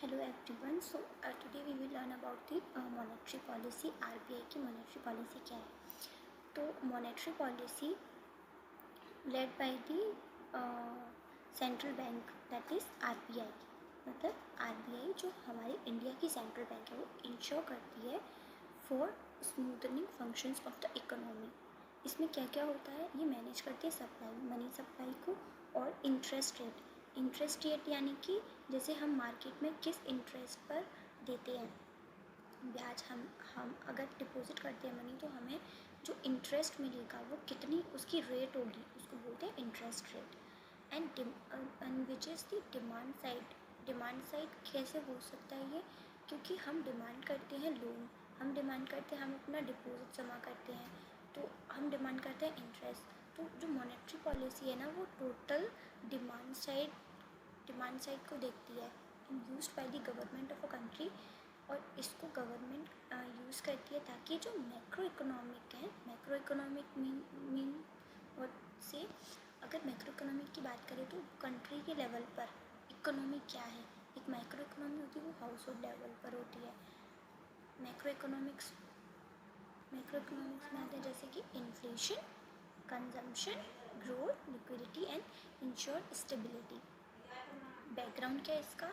Hello everyone. Today we will learn about the monetary policy. RBI की monetary policy क्या है? तो monetary policy led by the central bank, that is RBI. मतलब RBI जो हमारी India की central bank है वो इंश्योर करती है for smoothening functions of the economy. इसमें क्या क्या होता है, ये मैनेज करती है सप्लाई, मनी सप्लाई को, और इंटरेस्ट रेट यानी कि जैसे हम मार्केट में किस इंटरेस्ट पर देते हैं ब्याज, हम अगर डिपॉजिट करते हैं मनी तो हमें जो इंटरेस्ट मिलेगा वो कितनी उसकी रेट होगी, उसको बोलते हैं interest rate. And which is the demand side कैसे हो सकता है ये, क्योंकि हम डिमांड करते हैं लोन, हम डिमांड करते हैं, हम अपना डिपॉजिट जमा करते हैं तो हम डिमांड करते हैं इंटरेस्ट. तो जो मॉनेटरी पॉलिसी है ना वो टोटल डिमांड साइड को देखती है, used by the government of a country. और इसको गवर्नमेंट यूज़ करती है ताकि जो मैक्रो इकोनॉमिक मीन और से, अगर मैक्रो इकोनॉमिक की बात करें तो कंट्री के लेवल पर इकोनॉमी क्या है. एक माइक्रो इकोनॉमी होती है वो हाउस होल्ड लेवल पर होती है. मैक्रो इकोनॉमिक्स में आते हैं जैसे कि inflation, consumption, growth, liquidity and ensure stability. Background क्या है इसका,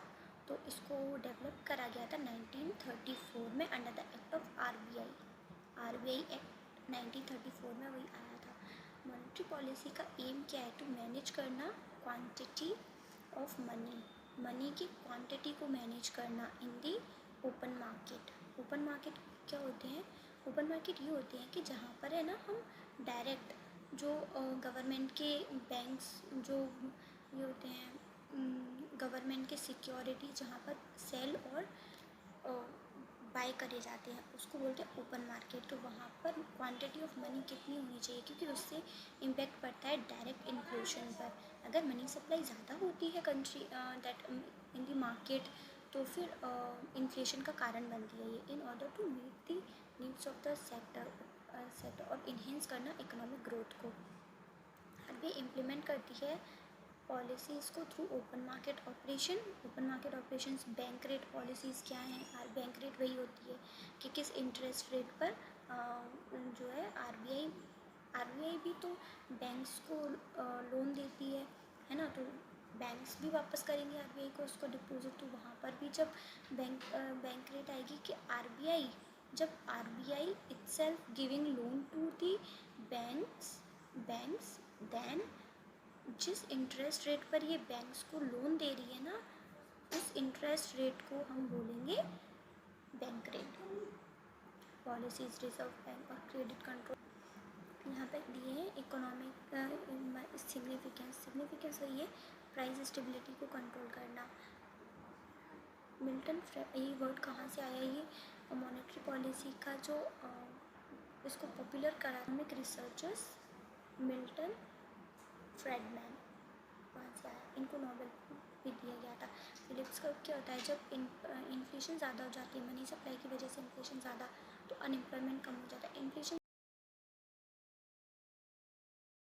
तो इसको डेवलप करा गया था 1934 में under the act of RBI act 1934 में वही आया था. मॉनेटरी पॉलिसी का एम क्या है, टू मैनेज करना क्वांटिटी ऑफ मनी की क्वांटिटी को मैनेज करना इन दी ओपन मार्केट क्या होते हैं, ओपन मार्केट ये होते हैं कि जहाँ पर है ना हम डायरेक्ट जो गवर्नमेंट के बैंक्स जो ये होते हैं, गवर्नमेंट के सिक्योरिटी जहाँ पर सेल और बाय करे जाते हैं उसको बोलते हैं ओपन मार्केट. तो वहाँ पर क्वांटिटी ऑफ मनी कितनी होनी चाहिए, क्योंकि उससे इम्पैक्ट पड़ता है डायरेक्ट इन्फ्लेशन पर. अगर मनी सप्लाई ज़्यादा होती है country that in the market तो फिर इन्फ्लेशन का कारण बनती है ये. In order to meet the needs of the sector और इन्हेंस करना इकोनॉमिक ग्रोथ को, आरबीआई इम्प्लीमेंट करती है पॉलिसीज़ को through open market operations. Bank rate policies क्या हैं, बैंक रेट वही होती है कि किस इंटरेस्ट रेट पर जो है आरबीआई भी तो बैंक्स को लोन देती है ना. तो बैंक्स भी वापस करेंगे आरबीआई को उसको डिपॉजिट. तो वहाँ पर भी जब बैंक रेट आएगी कि जब RBI itself giving loan to the banks then जिस इंटरेस्ट रेट पर ये बैंक्स को लोन दे रही है ना उस इंटरेस्ट रेट को हम बोलेंगे bank rate. Policies reserve bank और क्रेडिट कंट्रोल यहाँ पे दिए हैं. इकोनॉमिक सिग्निफिकेंस वही है, प्राइस स्टेबिलिटी को कंट्रोल करना. मिल्टन ये वर्ड कहाँ से आया, ये मॉनेटरी पॉलिसी का जो इसको पॉपुलर करा इकोनॉमिक रिसर्चर्स मिल्टन फ्रेडमैन, वहाँ से आया. इनको नोबेल भी दिया गया था. फिलिप्स का क्या होता है, जब इन्फ्लेशन ज़्यादा हो जाती है मनी सप्लाई की वजह से, इन्फ्लेशन ज़्यादा तो अनएम्प्लॉयमेंट कम हो जाता है. इन्फ्लेशन